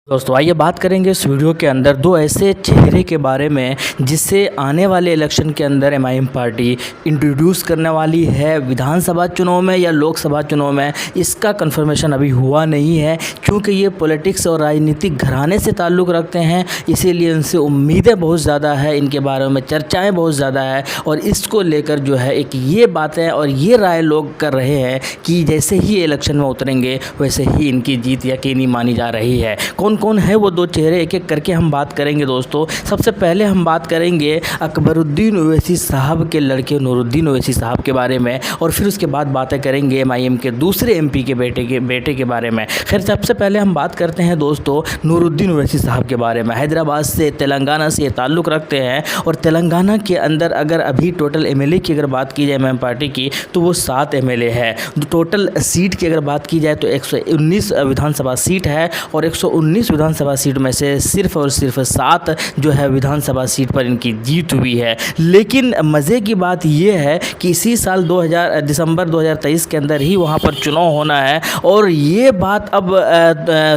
दोस्तों आइए बात करेंगे इस वीडियो के अंदर दो ऐसे चेहरे के बारे में जिससे आने वाले इलेक्शन के अंदर एमआईएम पार्टी इंट्रोड्यूस करने वाली है विधानसभा चुनाव में या लोकसभा चुनाव में। इसका कंफर्मेशन अभी हुआ नहीं है क्योंकि ये पॉलिटिक्स और राजनीतिक घराने से ताल्लुक़ रखते हैं, इसीलिए इनसे उम्मीदें बहुत ज़्यादा है, इनके बारे में चर्चाएँ बहुत ज़्यादा है और इसको लेकर जो है एक ये बातें और ये राय लोग कर रहे हैं कि जैसे ही इलेक्शन में उतरेंगे वैसे ही इनकी जीत यकीनी मानी जा रही है। कौन है वो दो चेहरे, एक एक करके हम बात करेंगे दोस्तों। सबसे पहले हम बात करेंगे अकबरुद्दीन ओवैसी साहब के लड़के नूरुद्दीन ओवैसी साहब के बारे में और फिर उसके बाद बातें करेंगे एमआईएम के दूसरे एमपी के बेटे के बारे में। खैर सबसे पहले हम बात करते हैं दोस्तों नूरुद्दीन ओवैसी साहब के बारे में। हैदराबाद से तेलंगाना से ताल्लुक़ रखते हैं और तेलंगाना के अंदर अगर अभी टोटल एमएलए की अगर बात की जाए एमआईएम पार्टी की तो वो 7 एमएलए है। टोटल सीट की अगर बात की जाए तो 119 विधानसभा सीट है और 119 विधानसभा सीट में से सिर्फ और सिर्फ 7 जो है विधानसभा सीट पर इनकी जीत हुई है। लेकिन मज़े की बात यह है कि इसी साल दिसंबर 2023 के अंदर ही वहां पर चुनाव होना है और ये बात अब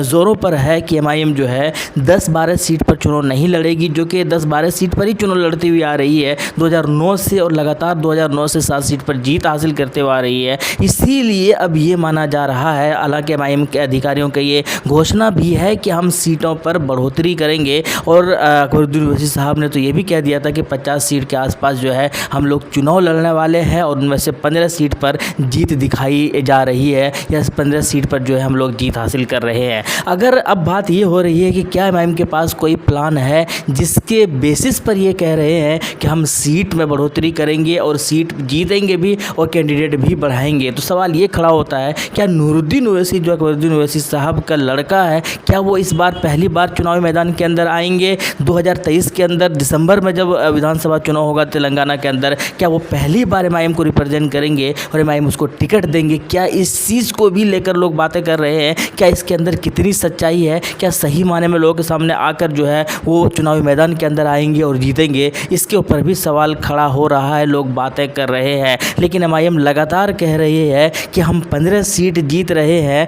ज़ोरों पर है कि एमआईएम जो है 10-12 सीट पर चुनाव नहीं लड़ेगी, जो कि 10-12 सीट पर ही चुनाव लड़ती हुई आ रही है 2009 से और लगातार 2009 से 7 सीट पर जीत हासिल करते हुए आ रही है। इसीलिए अब ये माना जा रहा है, हालांकि एमआईएम के अधिकारियों की ये घोषणा भी है कि हम सीटों पर बढ़ोतरी करेंगे और अकबरुद्दीन ओवैसी साहब ने तो ये भी कह दिया था कि 50 सीट के आसपास जो है हम लोग चुनाव लड़ने वाले हैं और उनमें से 15 सीट पर जीत दिखाई जा रही है या 15 सीट पर जो है हम लोग जीत हासिल कर रहे हैं। अगर अब बात ये हो रही है कि क्या एमआईएम के पास कोई प्लान है जिसके बेसिस पर ये कह रहे हैं कि हम सीट में बढ़ोतरी करेंगे और सीट जीतेंगे भी और कैंडिडेट भी बढ़ाएंगे, तो सवाल ये खड़ा होता है क्या नूरुद्दीन ओवैसी जो अकबरुद्दीन ओवैसी साहब का लड़का है क्या वो इस बार पहली बार चुनावी मैदान के अंदर आएंगे 2023 के अंदर दिसंबर में जब विधानसभा चुनाव होगा तेलंगाना के अंदर, क्या वो पहली बार एमआईएम को रिप्रेजेंट करेंगे और एमआईएम उसको टिकट देंगे? क्या इस चीज़ को भी लेकर लोग बातें कर रहे हैं, क्या इसके अंदर कितनी सच्चाई है, क्या सही माने में लोगों के सामने आकर जो है वो चुनावी मैदान के अंदर आएंगे और जीतेंगे? इसके ऊपर भी सवाल खड़ा हो रहा है, लोग बातें कर रहे हैं। लेकिन एमआईएम लगातार कह रही है कि हम 15 सीट जीत रहे हैं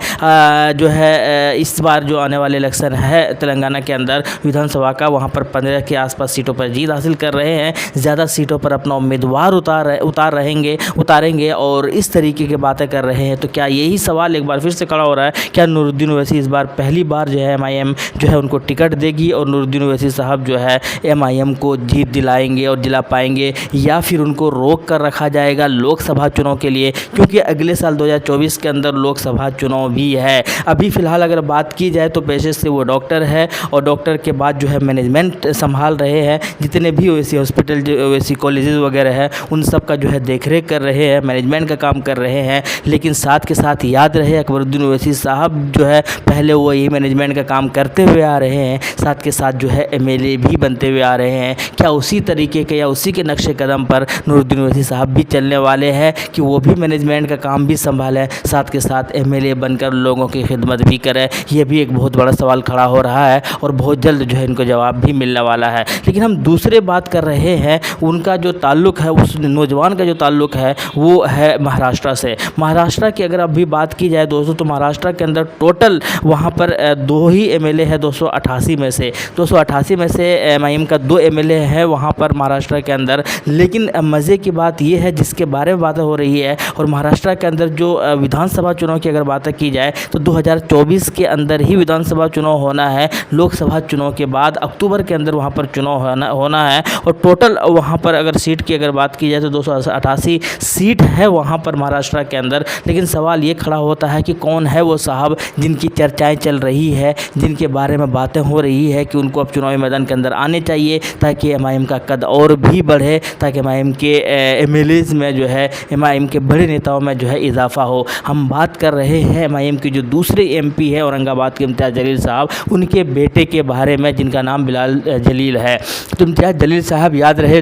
जो है इस बार जो आने वाले इलेक्शन है तेलंगाना के अंदर विधानसभा का, वहां पर 15 के आसपास सीटों पर जीत हासिल कर रहे हैं, ज़्यादा सीटों पर अपना उम्मीदवार उतारेंगे और इस तरीके की बातें कर रहे हैं। तो क्या यही सवाल एक बार फिर से खड़ा हो रहा है, क्या नूरुद्दीन ओवैसी इस बार पहली बार जो है एमआईएम जो है उनको टिकट देगी और नूरुद्दीन ओवैसी साहब जो है एमआईएम को जीत दिलाएंगे और दिला पाएंगे, या फिर उनको रोक कर रखा जाएगा लोकसभा चुनाव के लिए, क्योंकि अगले साल 2024 के अंदर लोकसभा चुनाव भी है। अभी फ़िलहाल अगर बात की जाए तो पेशे से वो डॉक्टर है और डॉक्टर के बाद जो है मैनेजमेंट संभाल रहे हैं, जितने भी ओवैसी हॉस्पिटल ओवैसी कॉलेजेस वगैरह है उन सब का जो है देखरेख कर रहे हैं, मैनेजमेंट का काम कर रहे हैं। लेकिन साथ के साथ याद रहे अकबरुद्दीन ओवैसी साहब जो है पहले वो यही मैनेजमेंट का काम करते हुए आ रहे हैं, साथ के साथ जो है एमएलए भी बनते हुए आ रहे हैं। क्या उसी तरीके के या उसी के नक्शे कदम पर नूरुद्दीन ओवैसी साहब भी चलने वाले हैं कि वो भी मैनेजमेंट का काम भी संभालें, साथ के साथ एमएलए बनकर लोगों की खिदमत भी करें? ये भी एक बहुत बड़ा सवाल खड़ा हो रहा है और बहुत जल्द जो है इनको जवाब भी मिलने वाला है। लेकिन हम दूसरे बात कर रहे हैं उनका जो ताल्लुक़ है, उस नौजवान का जो ताल्लुक़ है वो है महाराष्ट्र से। महाराष्ट्र की अगर अभी बात की जाए दोस्तों तो महाराष्ट्र के अंदर टोटल वहाँ पर 2 ही एमएलए है 288 में से एमआईएम का 2 एमएलए है वहाँ पर महाराष्ट्र के अंदर। लेकिन मज़े की बात यह है जिसके बारे में बातें हो रही है, और महाराष्ट्र के अंदर जो विधानसभा चुनाव की अगर बातें की जाए तो 2024 के अंदर ही विधानसभा चुनाव होना है, लोकसभा चुनाव के बाद अक्टूबर के अंदर वहाँ पर चुनाव होना है। और टोटल वहाँ पर अगर सीट की अगर बात की जाए तो 288 सीट है वहाँ पर महाराष्ट्र के अंदर। लेकिन सवाल ये खड़ा होता है कि कौन है वो साहब जिनकी चर्चाएं चल रही है, जिनके बारे में बातें हो रही है कि उनको अब चुनावी मैदान के अंदर आने चाहिए ताकि एमआईएम का कद और भी बढ़े, ताकि एमआईएम के एमएलएज में जो है एमआईएम के बड़े नेताओं में जो है इजाफा हो। हम बात कर रहे हैं एमआईएम के जो दूसरे एमपी है औरंगाबाद के इम्तियाज़ जलील साहब, उनके बेटे के बारे में जिनका नाम बिलाल जलील है। तो इम्तियाज़ जलील साहब याद रहे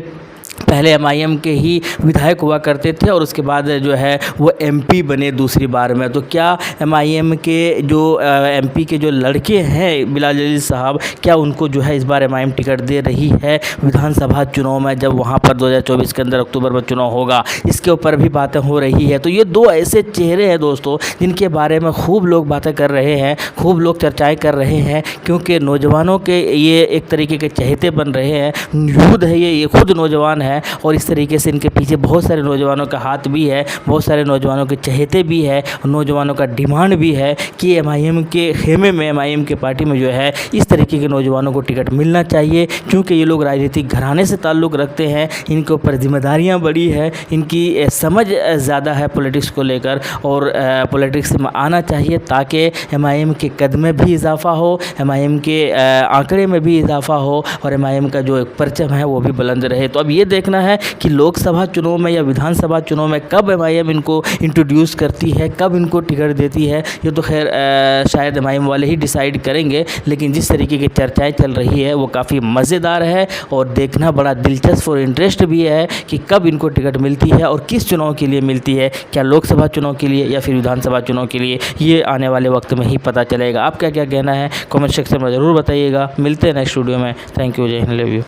पहले एमआईएम के ही विधायक हुआ करते थे और उसके बाद जो है वो एमपी बने दूसरी बार में। तो क्या एमआईएम के जो एमपी के जो लड़के हैं बिलाल जलील साहब, क्या उनको जो है इस बार एमआईएम टिकट दे रही है विधानसभा चुनाव में, जब वहाँ पर 2024 के अंदर अक्टूबर में चुनाव होगा? इसके ऊपर भी बातें हो रही है। तो ये दो ऐसे चेहरे हैं दोस्तों जिनके बारे में खूब लोग बातें कर रहे हैं, खूब लोग चर्चाएँ कर रहे हैं, क्योंकि नौजवानों के ये एक तरीके के चहेते बन रहे हैं। यूथ है ये खुद नौजवान है और इस तरीके से इनके पीछे बहुत सारे नौजवानों का हाथ भी है, बहुत सारे नौजवानों के चहेते भी है, नौजवानों का डिमांड भी है कि एमआईएम के खेमे में, एमआईएम के पार्टी में जो है इस तरीके के नौजवानों को टिकट मिलना चाहिए, क्योंकि ये लोग राजनीतिक घराने से ताल्लुक़ रखते हैं, इनके ऊपर जिम्मेदारियाँ बड़ी है, इनकी समझ ज़्यादा है पॉलिटिक्स को लेकर और पॉलिटिक्स में आना चाहिए ताकि एमआईएम के कद में भी इजाफा हो, एमआईएम के आंकड़े में भी इजाफा हो और एमआईएम का जो एक परचम है वो भी बुलंद रहे। तो अब ये देखना है कि लोकसभा चुनाव में या विधानसभा चुनाव में कब एमआईएम इनको इंट्रोड्यूस करती है, कब इनको टिकट देती है, ये तो खैर शायद एमआईएम वाले ही डिसाइड करेंगे। लेकिन जिस तरीके की चर्चाएं चल रही है वो काफ़ी मज़ेदार है और देखना बड़ा दिलचस्प और इंटरेस्ट भी है कि कब इनको टिकट मिलती है और किस चुनाव के लिए मिलती है, क्या लोकसभा चुनाव के लिए या फिर विधानसभा चुनाव के लिए, ये आने वाले वक्त में ही पता चलेगा। आप क्या क्या कहना है कमेंट सेक्शन में ज़रूर बताइएगा। मिलते हैं नेक्स्ट वीडियो में। थैंक यू, जय हिंद, लव यू।